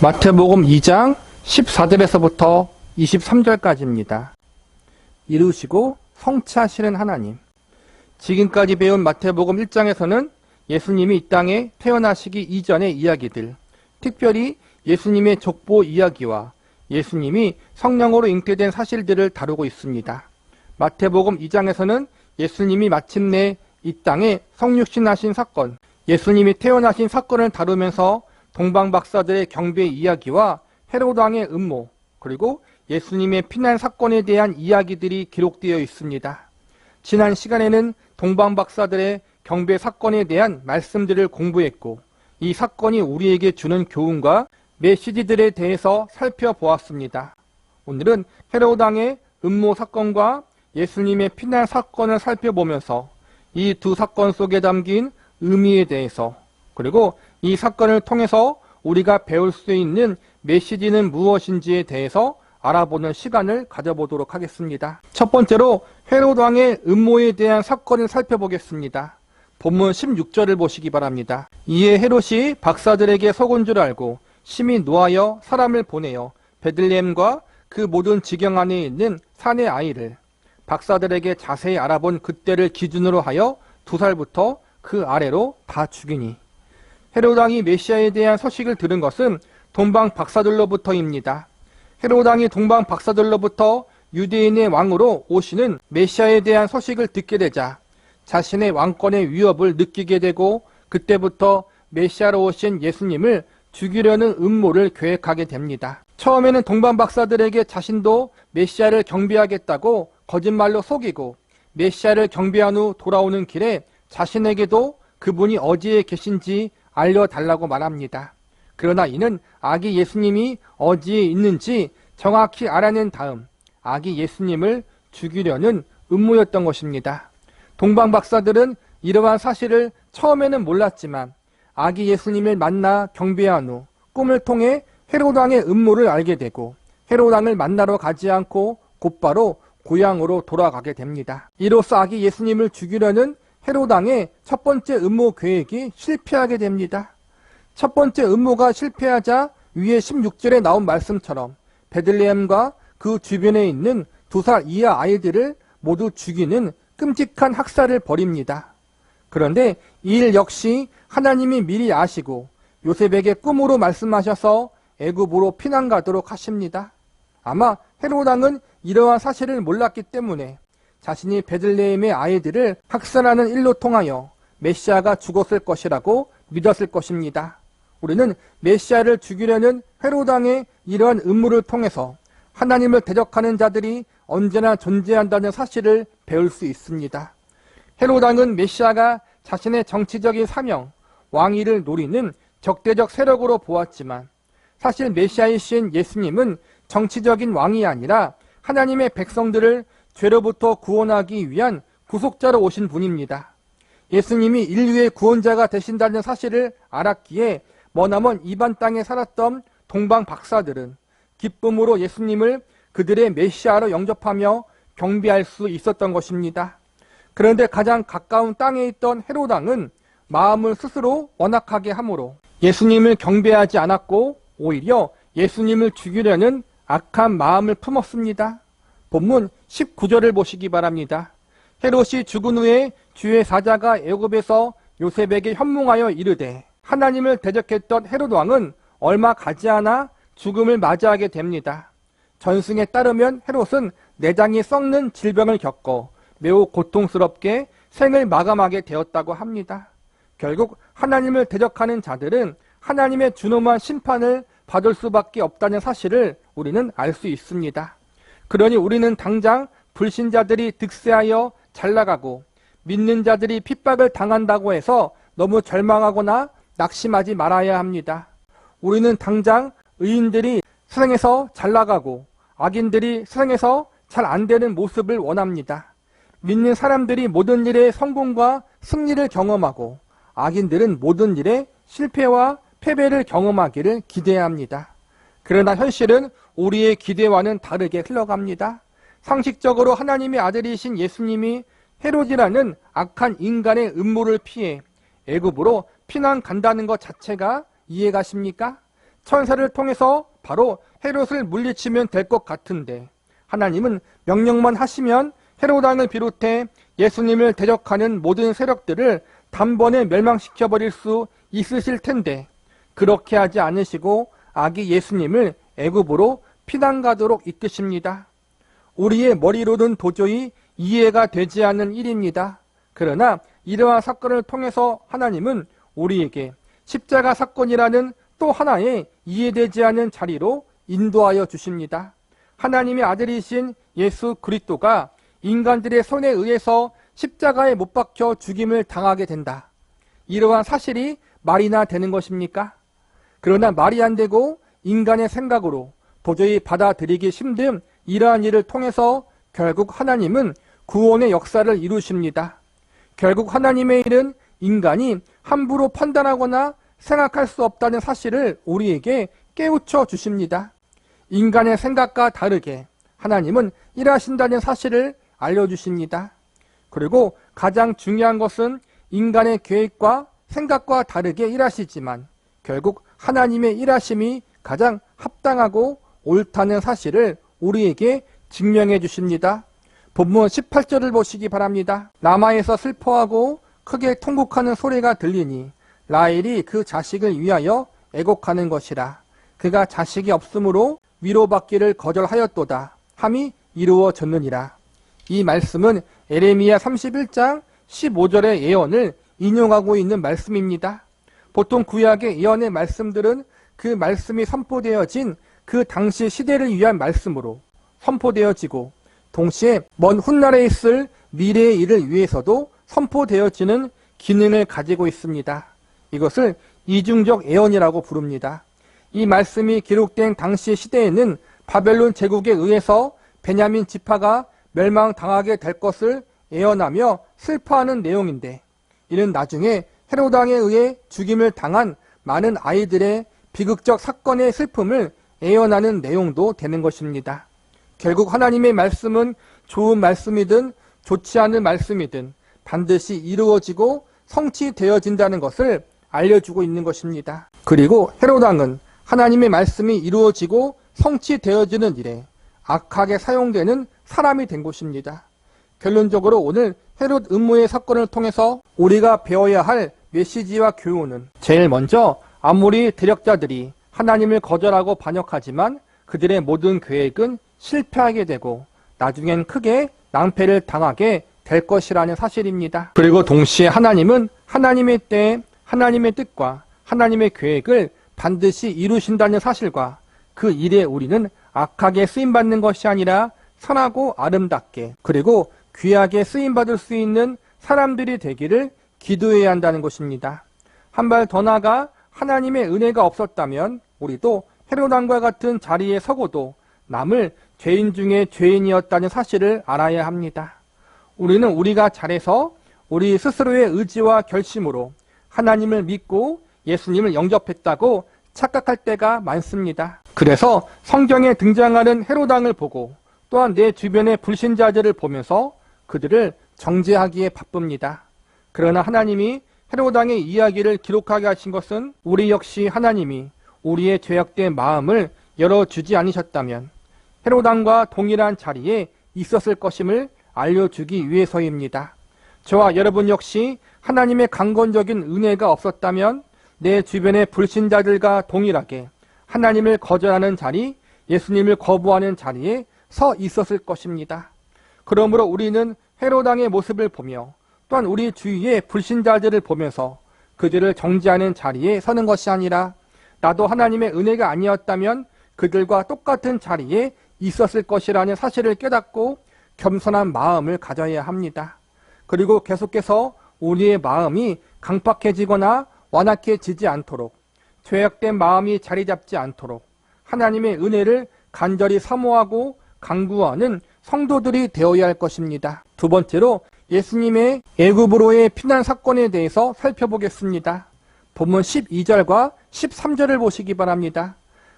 마태복음 2장 14절에서부터 23절까지입니다. 이루시고 성취하시는 하나님. 지금까지 배운 마태복음 1장에서는 예수님이 이 땅에 태어나시기 이전의 이야기들, 특별히 예수님의 족보 이야기와 예수님이 성령으로 잉태된 사실들을 다루고 있습니다. 마태복음 2장에서는 예수님이 마침내 이 땅에 성육신하신 사건, 예수님이 태어나신 사건을 다루면서 동방박사들의 경배 이야기와 헤롯 왕의 음모, 그리고 예수님의 피난 사건에 대한 이야기들이 기록되어 있습니다. 지난 시간에는 동방박사들의 경배 사건에 대한 말씀들을 공부했고, 이 사건이 우리에게 주는 교훈과 메시지들에 대해서 살펴보았습니다. 오늘은 헤롯 왕의 음모 사건과 예수님의 피난 사건을 살펴보면서 이 두 사건 속에 담긴 의미에 대해서, 그리고 이 사건을 통해서 우리가 배울 수 있는 메시지는 무엇인지에 대해서 알아보는 시간을 가져보도록 하겠습니다. 첫 번째로 헤롯 왕의 음모에 대한 사건을 살펴보겠습니다. 본문 16절을 보시기 바랍니다. 이에 헤롯이 박사들에게 속은 줄 알고 심히 노하여 사람을 보내어 베들레헴과 그 모든 지경 안에 있는 산의 아이를 박사들에게 자세히 알아본 그때를 기준으로 하여 2살부터 그 아래로 다 죽이니. 헤롯 왕이 메시아에 대한 소식을 들은 것은 동방 박사들로부터입니다. 헤롯 왕이 동방 박사들로부터 유대인의 왕으로 오시는 메시아에 대한 소식을 듣게 되자 자신의 왕권의 위협을 느끼게 되고, 그때부터 메시아로 오신 예수님을 죽이려는 음모를 계획하게 됩니다. 처음에는 동방 박사들에게 자신도 메시아를 경배하겠다고 거짓말로 속이고, 메시아를 경배한 후 돌아오는 길에 자신에게도 그분이 어디에 계신지 알려달라고 말합니다. 그러나 이는 아기 예수님이 어디에 있는지 정확히 알아낸 다음 아기 예수님을 죽이려는 음모였던 것입니다. 동방 박사들은 이러한 사실을 처음에는 몰랐지만 아기 예수님을 만나 경배한 후 꿈을 통해 헤롯 왕의 음모를 알게 되고, 헤롯 왕을 만나러 가지 않고 곧바로 고향으로 돌아가게 됩니다. 이로써 아기 예수님을 죽이려는 헤롯 왕의 첫 번째 음모 계획이 실패하게 됩니다. 첫 번째 음모가 실패하자 위에 16절에 나온 말씀처럼 베들레헴과 그 주변에 있는 2살 이하 아이들을 모두 죽이는 끔찍한 학살을 벌입니다. 그런데 이 일 역시 하나님이 미리 아시고 요셉에게 꿈으로 말씀하셔서 애굽으로 피난 가도록 하십니다. 아마 헤롯 왕은 이러한 사실을 몰랐기 때문에 자신이 베들레헴의 아이들을 학살하는 일로 통하여 메시아가 죽었을 것이라고 믿었을 것입니다. 우리는 메시아를 죽이려는 헤롯 왕의 이러한 음모를 통해서 하나님을 대적하는 자들이 언제나 존재한다는 사실을 배울 수 있습니다. 헤롯 왕은 메시아가 자신의 정치적인 사명, 왕위를 노리는 적대적 세력으로 보았지만, 사실 메시아이신 예수님은 정치적인 왕이 아니라 하나님의 백성들을 죄로부터 구원하기 위한 구속자로 오신 분입니다. 예수님이 인류의 구원자가 되신다는 사실을 알았기에 머나먼 이방 땅에 살았던 동방 박사들은 기쁨으로 예수님을 그들의 메시아로 영접하며 경배할 수 있었던 것입니다. 그런데 가장 가까운 땅에 있던 헤롯 왕은 마음을 스스로 완악하게 하므로 예수님을 경배하지 않았고 오히려 예수님을 죽이려는 악한 마음을 품었습니다. 본문 19절을 보시기 바랍니다. 헤롯이 죽은 후에 주의 사자가 애굽에서 요셉에게 현몽하여 이르되, 하나님을 대적했던 헤롯 왕은 얼마 가지 않아 죽음을 맞이하게 됩니다. 전승에 따르면 헤롯은 내장이 썩는 질병을 겪어 매우 고통스럽게 생을 마감하게 되었다고 합니다. 결국 하나님을 대적하는 자들은 하나님의 준엄한 심판을 받을 수밖에 없다는 사실을 우리는 알 수 있습니다. 그러니 우리는 당장 불신자들이 득세하여 잘나가고 믿는 자들이 핍박을 당한다고 해서 너무 절망하거나 낙심하지 말아야 합니다. 우리는 당장 의인들이 세상에서 잘나가고 악인들이 세상에서 잘 안 되는 모습을 원합니다. 믿는 사람들이 모든 일에 성공과 승리를 경험하고 악인들은 모든 일에 실패와 패배를 경험하기를 기대해야 합니다. 그러나 현실은 우리의 기대와는 다르게 흘러갑니다. 상식적으로 하나님의 아들이신 예수님이 헤롯이라는 악한 인간의 음모를 피해 애굽으로 피난 간다는 것 자체가 이해가십니까? 천사를 통해서 바로 헤롯을 물리치면 될 것 같은데 하나님은 명령만 하시면 헤롯 왕을 비롯해 예수님을 대적하는 모든 세력들을 단번에 멸망시켜버릴 수 있으실 텐데 그렇게 하지 않으시고 아기 예수님을 애굽으로 피난 가도록 이끄십니다. 우리의 머리로는 도저히 이해가 되지 않는 일입니다. 그러나 이러한 사건을 통해서 하나님은 우리에게 십자가 사건이라는 또 하나의 이해되지 않는 자리로 인도하여 주십니다. 하나님의 아들이신 예수 그리스도가 인간들의 손에 의해서 십자가에 못 박혀 죽임을 당하게 된다. 이러한 사실이 말이나 되는 것입니까? 그러나 말이 안 되고 인간의 생각으로 도저히 받아들이기 힘든 이러한 일을 통해서 결국 하나님은 구원의 역사를 이루십니다. 결국 하나님의 일은 인간이 함부로 판단하거나 생각할 수 없다는 사실을 우리에게 깨우쳐 주십니다. 인간의 생각과 다르게 하나님은 일하신다는 사실을 알려주십니다. 그리고 가장 중요한 것은 인간의 계획과 생각과 다르게 일하시지만 결국 하나님의 일하심이 가장 합당하고 옳다는 사실을 우리에게 증명해 주십니다. 본문 18절을 보시기 바랍니다. 라마에서 슬퍼하고 크게 통곡하는 소리가 들리니 라헬이 그 자식을 위하여 애곡하는 것이라. 그가 자식이 없으므로 위로받기를 거절하였도다 함이 이루어졌느니라. 이 말씀은 에레미야 31장 15절의 예언을 인용하고 있는 말씀입니다. 보통 구약의 예언의 말씀들은 그 말씀이 선포되어진 그 당시 시대를 위한 말씀으로 선포되어지고 동시에 먼 훗날에 있을 미래의 일을 위해서도 선포되어지는 기능을 가지고 있습니다. 이것을 이중적 예언이라고 부릅니다. 이 말씀이 기록된 당시 시대에는 바벨론 제국에 의해서 베냐민 지파가 멸망당하게 될 것을 예언하며 슬퍼하는 내용인데 이는 나중에 헤롯 왕에 의해 죽임을 당한 많은 아이들의 비극적 사건의 슬픔을 예언하는 내용도 되는 것입니다. 결국 하나님의 말씀은 좋은 말씀이든 좋지 않은 말씀이든 반드시 이루어지고 성취되어진다는 것을 알려주고 있는 것입니다. 그리고 헤롯 왕은 하나님의 말씀이 이루어지고 성취되어지는 일에 악하게 사용되는 사람이 된 것입니다. 결론적으로 오늘 헤롯 음모의 사건을 통해서 우리가 배워야 할 메시지와 교훈은 제일 먼저 아무리 대력자들이 하나님을 거절하고 반역하지만 그들의 모든 계획은 실패하게 되고 나중엔 크게 낭패를 당하게 될 것이라는 사실입니다. 그리고 동시에 하나님은 하나님의 때에 하나님의 뜻과 하나님의 계획을 반드시 이루신다는 사실과 그 일에 우리는 악하게 쓰임받는 것이 아니라 선하고 아름답게 그리고 귀하게 쓰임받을 수 있는 사람들이 되기를 기도해야 한다는 것입니다. 한 발 더 나아가 하나님의 은혜가 없었다면 우리도 헤롯 왕과 같은 자리에 서고도 남을 죄인 중에 죄인이었다는 사실을 알아야 합니다. 우리는 우리가 잘해서 우리 스스로의 의지와 결심으로 하나님을 믿고 예수님을 영접했다고 착각할 때가 많습니다. 그래서 성경에 등장하는 헤롯 왕을 보고 또한 내 주변의 불신자들을 보면서 그들을 정죄하기에 바쁩니다. 그러나 하나님이 헤롯 왕의 이야기를 기록하게 하신 것은 우리 역시 하나님이 우리의 죄악된 마음을 열어주지 않으셨다면 헤롯 왕과 동일한 자리에 있었을 것임을 알려주기 위해서입니다. 저와 여러분 역시 하나님의 강권적인 은혜가 없었다면 내 주변의 불신자들과 동일하게 하나님을 거절하는 자리, 예수님을 거부하는 자리에 서 있었을 것입니다. 그러므로 우리는 헤롯 왕의 모습을 보며 또한 우리 주위의 불신자들을 보면서 그들을 정죄하는 자리에 서는 것이 아니라 나도 하나님의 은혜가 아니었다면 그들과 똑같은 자리에 있었을 것이라는 사실을 깨닫고 겸손한 마음을 가져야 합니다. 그리고 계속해서 우리의 마음이 강팍해지거나 완악해지지 않도록 죄악된 마음이 자리 잡지 않도록 하나님의 은혜를 간절히 사모하고 간구하는 성도들이 되어야 할 것입니다. 두 번째로 예수님의 애굽으로의 피난 사건에 대해서 살펴보겠습니다. 본문 12절과 13절을 보시기 바랍니다.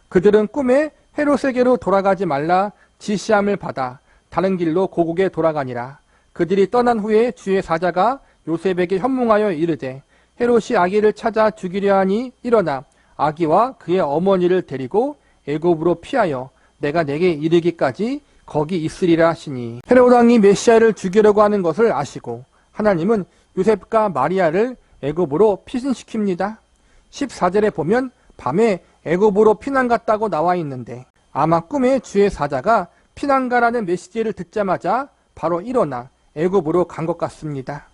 그들은 꿈에 헤롯에게로 돌아가지 말라 지시함을 받아 다른 길로 고국에 돌아가니라. 그들이 떠난 후에 주의 사자가 요셉에게 현몽하여 이르되 헤롯이 아기를 찾아 죽이려 하니 일어나 아기와 그의 어머니를 데리고 애굽으로 피하여 내가 내게 이르기까지 거기 있으리라 하시니, 헤롯 왕이 메시아를 죽이려고 하는 것을 아시고 하나님은 요셉과 마리아를 애굽으로 피신시킵니다. 14절에 보면 밤에 애굽으로 피난 갔다고 나와 있는데, 아마 꿈에 주의 사자가 피난가라는 메시지를 듣자마자 바로 일어나 애굽으로 간 것 같습니다.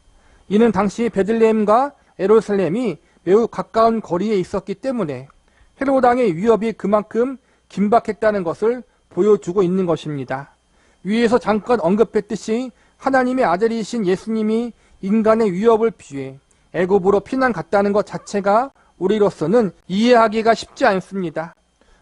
이는 당시 베들레헴과 예루살렘이 매우 가까운 거리에 있었기 때문에 헤롯 왕의 위협이 그만큼 긴박했다는 것을 보여주고 있는 것입니다. 위에서 잠깐 언급했듯이 하나님의 아들이신 예수님이 인간의 위협을 피해 애굽으로 피난 갔다는 것 자체가 우리로서는 이해하기가 쉽지 않습니다.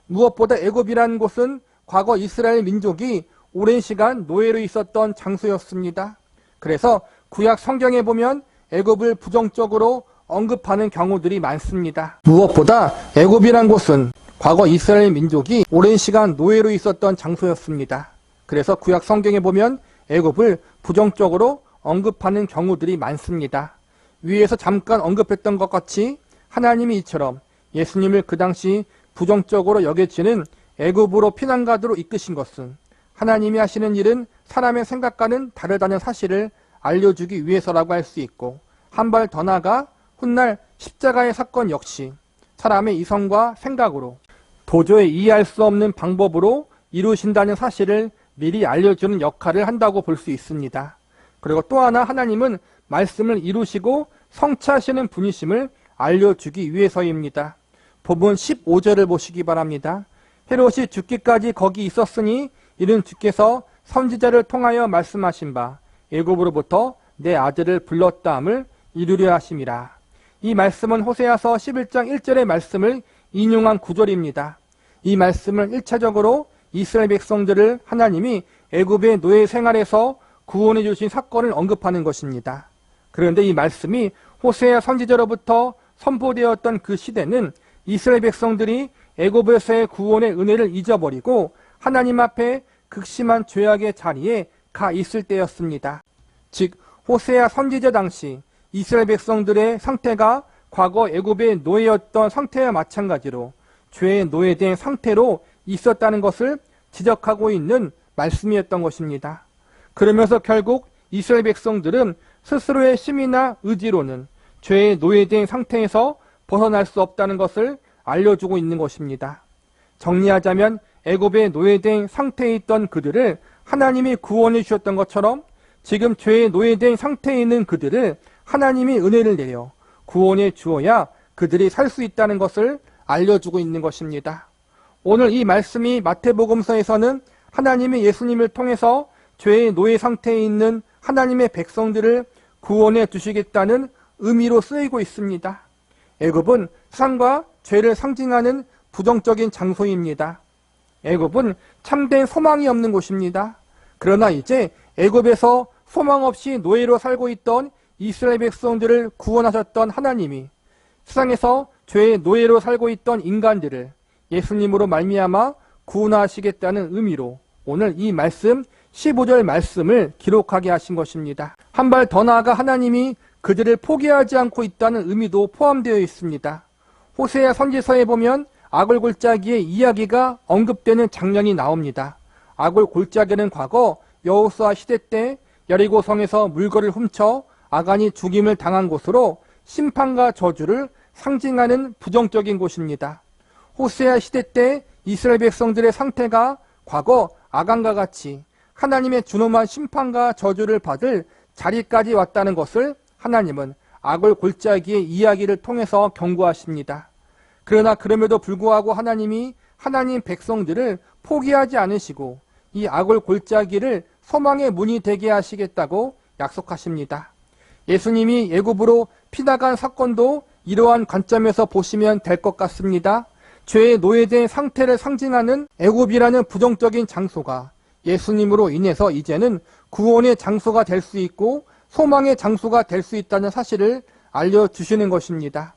무엇보다 애굽이라는 곳은 과거 이스라엘 민족이 오랜 시간 노예로 있었던 장소였습니다. 그래서 구약 성경에 보면 애굽을 부정적으로 언급하는 경우들이 많습니다. 무엇보다 애굽이란 곳은 과거 이스라엘 민족이 오랜 시간 노예로 있었던 장소였습니다. 그래서 구약 성경에 보면 애굽을 부정적으로 언급하는 경우들이 많습니다. 위에서 잠깐 언급했던 것 같이 하나님이 이처럼 예수님을 그 당시 부정적으로 여겨지는 애굽으로 피난가도로 이끄신 것은 하나님이 하시는 일은 사람의 생각과는 다르다는 사실을 알려주기 위해서라고 할 수 있고, 한 발 더 나아가 훗날 십자가의 사건 역시 사람의 이성과 생각으로 도저히 이해할 수 없는 방법으로 이루신다는 사실을 미리 알려주는 역할을 한다고 볼 수 있습니다. 그리고 또 하나, 하나님은 말씀을 이루시고 성취하시는 분이심을 알려주기 위해서입니다. 본문 15절을 보시기 바랍니다. 헤롯이 죽기까지 거기 있었으니 이는 주께서 선지자를 통하여 말씀하신 바 애굽으로부터 내 아들을 불렀다함을 이루려 하심이라. 이 말씀은 호세아서 11장 1절의 말씀을 인용한 구절입니다. 이 말씀을 1차적으로 이스라엘 백성들을 하나님이 애굽의 노예 생활에서 구원해 주신 사건을 언급하는 것입니다. 그런데 이 말씀이 호세아 선지자로부터 선포되었던 그 시대는 이스라엘 백성들이 애굽에서의 구원의 은혜를 잊어버리고 하나님 앞에 극심한 죄악의 자리에 가 있을 때였습니다. 즉 호세아 선지자 당시 이스라엘 백성들의 상태가 과거 애굽의 노예였던 상태와 마찬가지로 죄의 노예된 상태로 있었다는 것을 지적하고 있는 말씀이었던 것입니다. 그러면서 결국 이스라엘 백성들은 스스로의 힘이나 의지로는 죄의 노예된 상태에서 벗어날 수 없다는 것을 알려주고 있는 것입니다. 정리하자면 애굽의 노예된 상태에 있던 그들을 하나님이 구원해 주셨던 것처럼 지금 죄의 노예된 상태에 있는 그들을 하나님이 은혜를 내려 구원해 주어야 그들이 살 수 있다는 것을 알려주고 있는 것입니다. 오늘 이 말씀이 마태복음서에서는 하나님이 예수님을 통해서 죄의 노예 상태에 있는 하나님의 백성들을 구원해 주시겠다는 의미로 쓰이고 있습니다. 애굽은 세상과 죄를 상징하는 부정적인 장소입니다. 애굽은 참된 소망이 없는 곳입니다. 그러나 이제 애굽에서 소망 없이 노예로 살고 있던 이스라엘 백성들을 구원하셨던 하나님이 세상에서 죄의 노예로 살고 있던 인간들을 예수님으로 말미암아 구원하시겠다는 의미로 오늘 이 말씀 15절 말씀을 기록하게 하신 것입니다. 한 발 더 나아가 하나님이 그들을 포기하지 않고 있다는 의미도 포함되어 있습니다. 호세아 선지서에 보면 아골 골짜기의 이야기가 언급되는 장면이 나옵니다. 아골 골짜기는 과거 여호수아 시대 때 여리고 성에서 물건을 훔쳐 아간이 죽임을 당한 곳으로 심판과 저주를 상징하는 부정적인 곳입니다. 호세아 시대 때 이스라엘 백성들의 상태가 과거 아간과 같이 하나님의 준엄한 심판과 저주를 받을 자리까지 왔다는 것을 하나님은 아골 골짜기의 이야기를 통해서 경고하십니다. 그러나 그럼에도 불구하고 하나님이 하나님 백성들을 포기하지 않으시고 이 아골 골짜기를 소망의 문이 되게 하시겠다고 약속하십니다. 예수님이 애굽으로 피나간 사건도 이러한 관점에서 보시면 될 것 같습니다. 죄의 노예된 상태를 상징하는 애굽이라는 부정적인 장소가 예수님으로 인해서 이제는 구원의 장소가 될 수 있고 소망의 장소가 될 수 있다는 사실을 알려주시는 것입니다.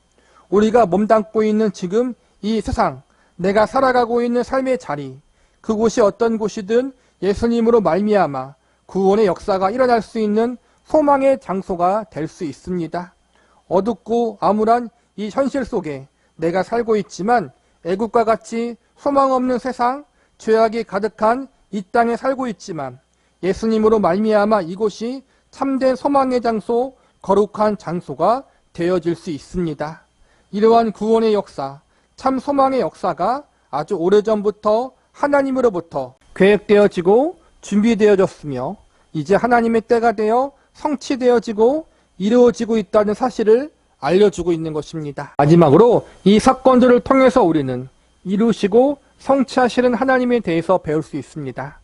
우리가 몸담고 있는 지금 이 세상, 내가 살아가고 있는 삶의 자리, 그곳이 어떤 곳이든 예수님으로 말미암아 구원의 역사가 일어날 수 있는 소망의 장소가 될 수 있습니다. 어둡고 암울한 이 현실 속에 내가 살고 있지만 애국과 같이 소망 없는 세상, 죄악이 가득한 이 땅에 살고 있지만 예수님으로 말미암아 이곳이 참된 소망의 장소, 거룩한 장소가 되어질 수 있습니다. 이러한 구원의 역사, 참 소망의 역사가 아주 오래전부터 하나님으로부터 계획되어지고 준비되어졌으며 이제 하나님의 때가 되어 성취되어지고 이루어지고 있다는 사실을 알려주고 있는 것입니다. 마지막으로 이 사건들을 통해서 우리는 이루시고 성취하시는 하나님에 대해서 배울 수 있습니다.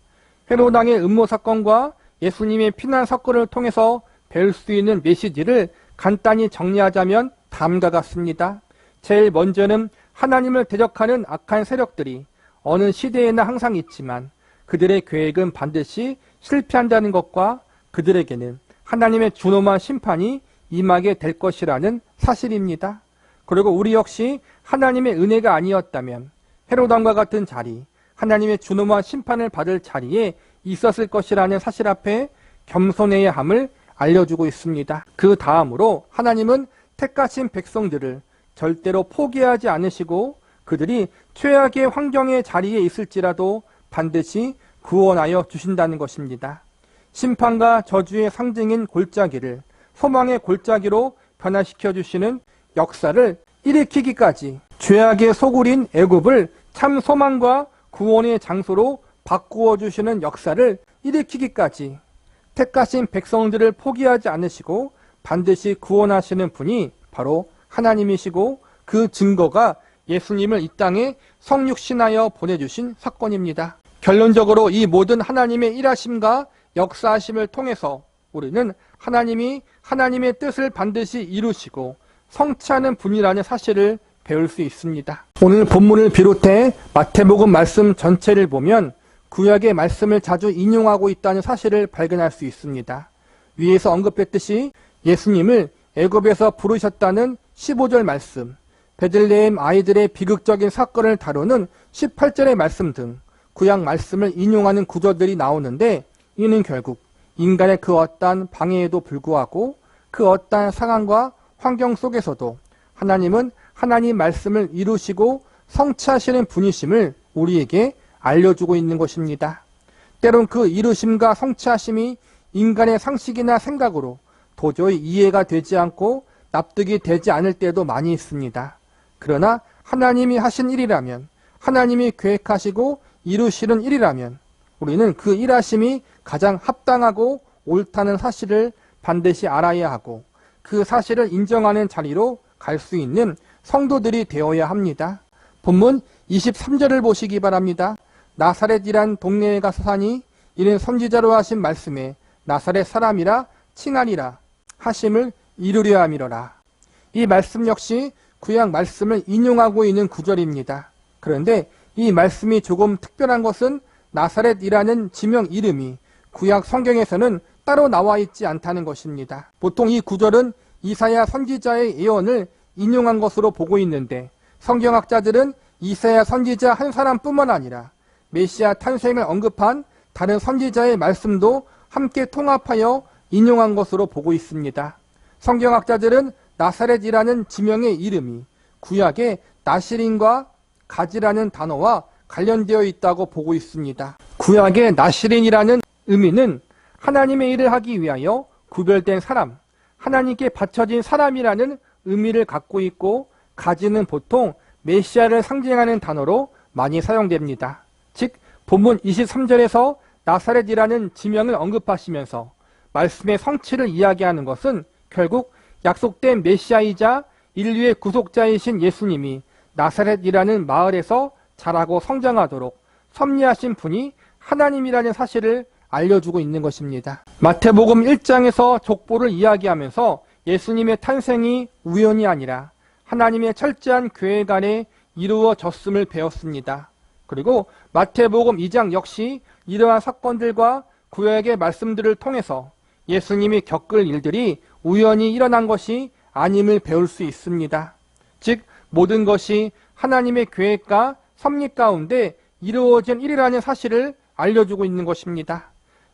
헤롯 왕의 음모 사건과 예수님의 피난 사건을 통해서 배울 수 있는 메시지를 간단히 정리하자면 다음과 같습니다. 제일 먼저는 하나님을 대적하는 악한 세력들이 어느 시대에나 항상 있지만 그들의 계획은 반드시 실패한다는 것과 그들에게는 하나님의 준엄한 심판이 임하게 될 것이라는 사실입니다. 그리고 우리 역시 하나님의 은혜가 아니었다면 헤롯 왕과 같은 자리, 하나님의 준엄한 심판을 받을 자리에 있었을 것이라는 사실 앞에 겸손해야 함을 알려주고 있습니다. 그 다음으로 하나님은 택하신 백성들을 절대로 포기하지 않으시고 그들이 최악의 환경의 자리에 있을지라도 반드시 구원하여 주신다는 것입니다. 심판과 저주의 상징인 골짜기를 소망의 골짜기로 변화시켜 주시는 역사를 일으키기까지 죄악의 소굴인 애굽을 참 소망과 구원의 장소로 바꾸어 주시는 역사를 일으키기까지 택하신 백성들을 포기하지 않으시고 반드시 구원하시는 분이 바로 하나님이시고 그 증거가 예수님을 이 땅에 성육신하여 보내주신 사건입니다. 결론적으로 이 모든 하나님의 일하심과 역사하심을 통해서 우리는 하나님이 하나님의 뜻을 반드시 이루시고 성취하는 분이라는 사실을 배울 수 있습니다. 오늘 본문을 비롯해 마태복음 말씀 전체를 보면 구약의 말씀을 자주 인용하고 있다는 사실을 발견할 수 있습니다. 위에서 언급했듯이 예수님을 애굽에서 부르셨다는 15절 말씀, 베들레헴 아이들의 비극적인 사건을 다루는 18절의 말씀 등 구약 말씀을 인용하는 구절들이 나오는데 이는 결국 인간의 그 어떠한 방해에도 불구하고 그 어떠한 상황과 환경 속에서도 하나님은 하나님 말씀을 이루시고 성취하시는 분이심을 우리에게 알려주고 있는 것입니다. 때론 그 이루심과 성취하심이 인간의 상식이나 생각으로 도저히 이해가 되지 않고 납득이 되지 않을 때도 많이 있습니다. 그러나 하나님이 하신 일이라면, 하나님이 계획하시고 이루시는 일이라면 우리는 그 일하심이 가장 합당하고 옳다는 사실을 반드시 알아야 하고 그 사실을 인정하는 자리로 갈 수 있는 성도들이 되어야 합니다. 본문 23절을 보시기 바랍니다. 나사렛이란 동네에 가서 사니 이는 선지자로 하신 말씀에 나사렛 사람이라 칭하리라 하심을 이루려 함이로라. 이 말씀 역시 구약 말씀을 인용하고 있는 구절입니다. 그런데 이 말씀이 조금 특별한 것은 나사렛이라는 지명 이름이 구약 성경에서는 따로 나와 있지 않다는 것입니다. 보통 이 구절은 이사야 선지자의 예언을 인용한 것으로 보고 있는데 성경학자들은 이사야 선지자 한 사람뿐만 아니라 메시아 탄생을 언급한 다른 선지자의 말씀도 함께 통합하여 인용한 것으로 보고 있습니다. 성경학자들은 나사렛이라는 지명의 이름이 구약의 나시린과 가지라는 단어와 관련되어 있다고 보고 있습니다. 구약의 나시린이라는 의미는 하나님의 일을 하기 위하여 구별된 사람, 하나님께 바쳐진 사람이라는 의미를 갖고 있고 가지는 보통 메시아를 상징하는 단어로 많이 사용됩니다. 즉 본문 23절에서 나사렛이라는 지명을 언급하시면서 말씀의 성취를 이야기하는 것은 결국 약속된 메시아이자 인류의 구속자이신 예수님이 나사렛이라는 마을에서 자라고 성장하도록 섭리하신 분이 하나님이라는 사실을 알려주고 있는 것입니다. 마태복음 1장에서 족보를 이야기하면서 예수님의 탄생이 우연이 아니라 하나님의 철저한 계획 안에 이루어졌음을 배웠습니다. 그리고 마태복음 2장 역시 이러한 사건들과 구약의 말씀들을 통해서 예수님이 겪을 일들이 우연히 일어난 것이 아님을 배울 수 있습니다. 즉 모든 것이 하나님의 계획과 섭리 가운데 이루어진 일이라는 사실을 알려주고 있는 것입니다.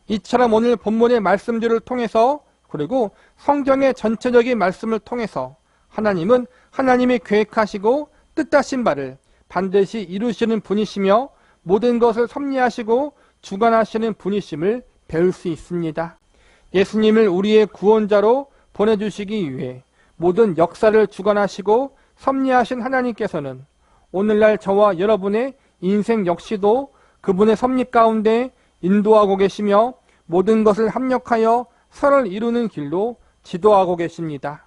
이처럼 오늘 본문의 말씀들을 통해서 그리고 성경의 전체적인 말씀을 통해서 하나님은 하나님이 계획하시고 뜻하신 바를 반드시 이루시는 분이시며 모든 것을 섭리하시고 주관하시는 분이심을 배울 수 있습니다. 예수님을 우리의 구원자로 보내주시기 위해 모든 역사를 주관하시고 섭리하신 하나님께서는 오늘날 저와 여러분의 인생 역시도 그분의 섭리 가운데 인도하고 계시며 모든 것을 합력하여 선을 이루는 길로 지도하고 계십니다.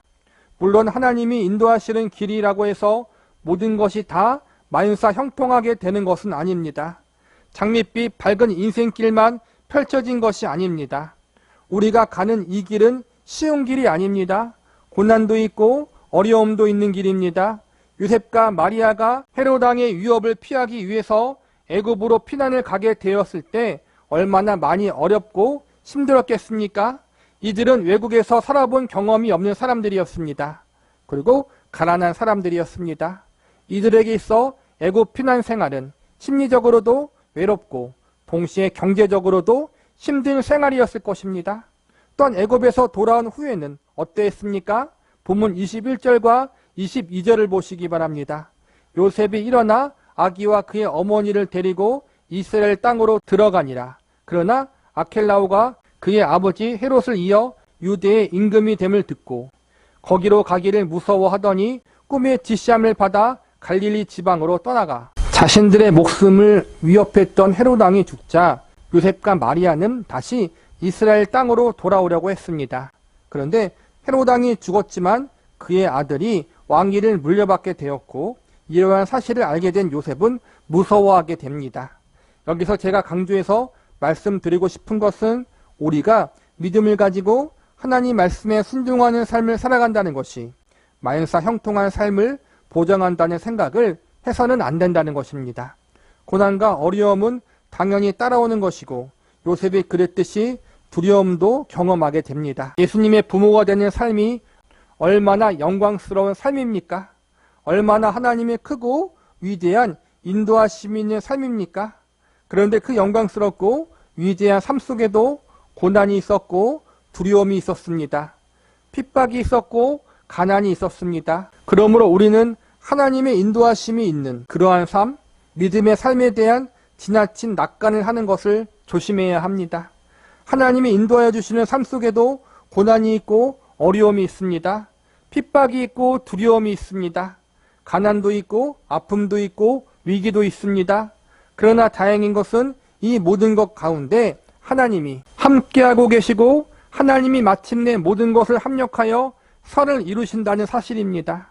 물론 하나님이 인도하시는 길이라고 해서 모든 것이 다 만사 형통하게 되는 것은 아닙니다. 장밋빛 밝은 인생길만 펼쳐진 것이 아닙니다. 우리가 가는 이 길은 쉬운 길이 아닙니다. 고난도 있고 어려움도 있는 길입니다. 요셉과 마리아가 헤롯 왕의 위협을 피하기 위해서 애굽으로 피난을 가게 되었을 때 얼마나 많이 어렵고 힘들었겠습니까? 이들은 외국에서 살아본 경험이 없는 사람들이었습니다. 그리고 가난한 사람들이었습니다. 이들에게 있어 애굽 피난 생활은 심리적으로도 외롭고 동시에 경제적으로도 힘든 생활이었을 것입니다. 또한 애굽에서 돌아온 후에는 어떠했습니까? 본문 21절과 22절을 보시기 바랍니다. 요셉이 일어나 아기와 그의 어머니를 데리고 이스라엘 땅으로 들어가니라. 그러나 아켈라오가 그의 아버지 헤롯을 이어 유대의 임금이 됨을 듣고 거기로 가기를 무서워하더니 꿈의 지시함을 받아 갈릴리 지방으로 떠나가 자신들의 목숨을 위협했던 헤롯 왕이 죽자 요셉과 마리아는 다시 이스라엘 땅으로 돌아오려고 했습니다. 그런데 헤롯 왕이 죽었지만 그의 아들이 왕위를 물려받게 되었고 이러한 사실을 알게 된 요셉은 무서워하게 됩니다. 여기서 제가 강조해서 말씀드리고 싶은 것은 우리가 믿음을 가지고 하나님 말씀에 순종하는 삶을 살아간다는 것이 만사 형통한 삶을 보장한다는 생각을 해서는 안 된다는 것입니다. 고난과 어려움은 당연히 따라오는 것이고 요셉이 그랬듯이 두려움도 경험하게 됩니다. 예수님의 부모가 되는 삶이 얼마나 영광스러운 삶입니까? 얼마나 하나님의 크고 위대한 인도하심이 있는 삶입니까? 그런데 그 영광스럽고 위대한 삶 속에도 고난이 있었고 두려움이 있었습니다. 핍박이 있었고 가난이 있었습니다. 그러므로 우리는 하나님의 인도하심이 있는 그러한 삶, 믿음의 삶에 대한 지나친 낙관을 하는 것을 조심해야 합니다. 하나님이 인도하여 주시는 삶 속에도 고난이 있고 어려움이 있습니다. 핍박이 있고 두려움이 있습니다. 가난도 있고 아픔도 있고 위기도 있습니다. 그러나 다행인 것은 이 모든 것 가운데 하나님이 함께하고 계시고 하나님이 마침내 모든 것을 합력하여 선을 이루신다는 사실입니다.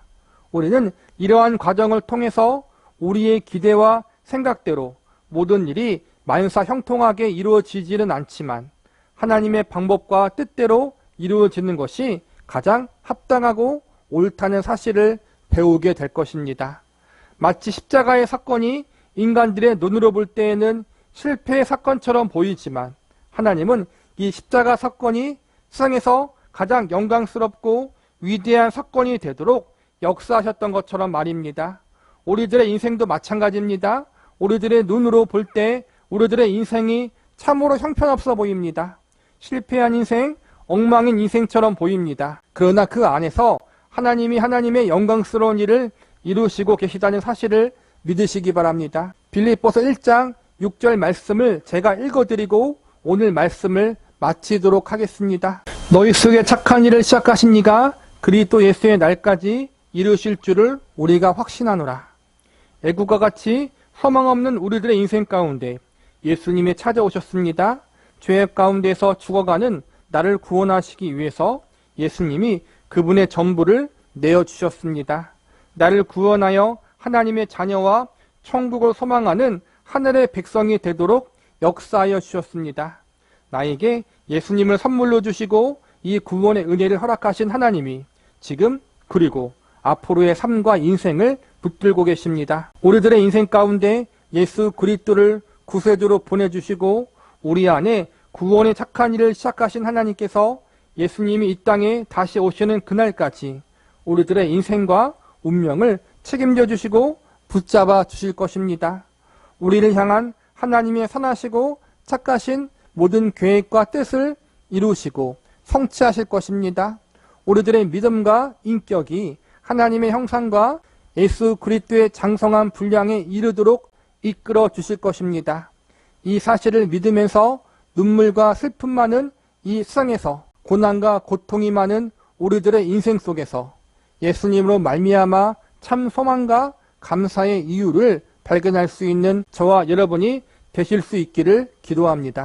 우리는 이러한 과정을 통해서 우리의 기대와 생각대로 모든 일이 만사 형통하게 이루어지지는 않지만 하나님의 방법과 뜻대로 이루어지는 것이 가장 합당하고 옳다는 사실을 배우게 될 것입니다. 마치 십자가의 사건이 인간들의 눈으로 볼 때에는 실패의 사건처럼 보이지만 하나님은 이 십자가 사건이 세상에서 가장 영광스럽고 위대한 사건이 되도록 역사하셨던 것처럼 말입니다. 우리들의 인생도 마찬가지입니다. 우리들의 눈으로 볼 때 우리들의 인생이 참으로 형편없어 보입니다. 실패한 인생, 엉망인 인생처럼 보입니다. 그러나 그 안에서 하나님이 하나님의 영광스러운 일을 이루시고 계시다는 사실을 믿으시기 바랍니다. 빌립보서 1장 6절 말씀을 제가 읽어드리고 오늘 말씀을 마치도록 하겠습니다. 너희 속에 착한 일을 시작하신 이가 그리스도 예수의 날까지 이루실 줄을 우리가 확신하노라. 애국과 같이 소망 없는 우리들의 인생 가운데 예수님이 찾아오셨습니다. 죄악 가운데서 죽어가는 나를 구원하시기 위해서 예수님이 그분의 전부를 내어주셨습니다. 나를 구원하여 하나님의 자녀와 천국을 소망하는 하늘의 백성이 되도록 역사하여 주셨습니다. 나에게 예수님을 선물로 주시고 이 구원의 은혜를 허락하신 하나님이 지금 그리고 앞으로의 삶과 인생을 붙들고 계십니다. 우리들의 인생 가운데 예수 그리스도를 구세주로 보내주시고 우리 안에 구원의 착한 일을 시작하신 하나님께서 예수님이 이 땅에 다시 오시는 그날까지 우리들의 인생과 운명을 책임져 주시고 붙잡아 주실 것입니다. 우리를 향한 하나님의 선하시고 착하신 모든 계획과 뜻을 이루시고 성취하실 것입니다. 우리들의 믿음과 인격이 하나님의 형상과 예수 그리스도의 장성한 분량에 이르도록 이끌어 주실 것입니다. 이 사실을 믿으면서 눈물과 슬픔 많은 이 세상에서 고난과 고통이 많은 우리들의 인생 속에서 예수님으로 말미암아 참 소망과 감사의 이유를 발견할 수 있는 저와 여러분이 되실 수 있기를 기도합니다.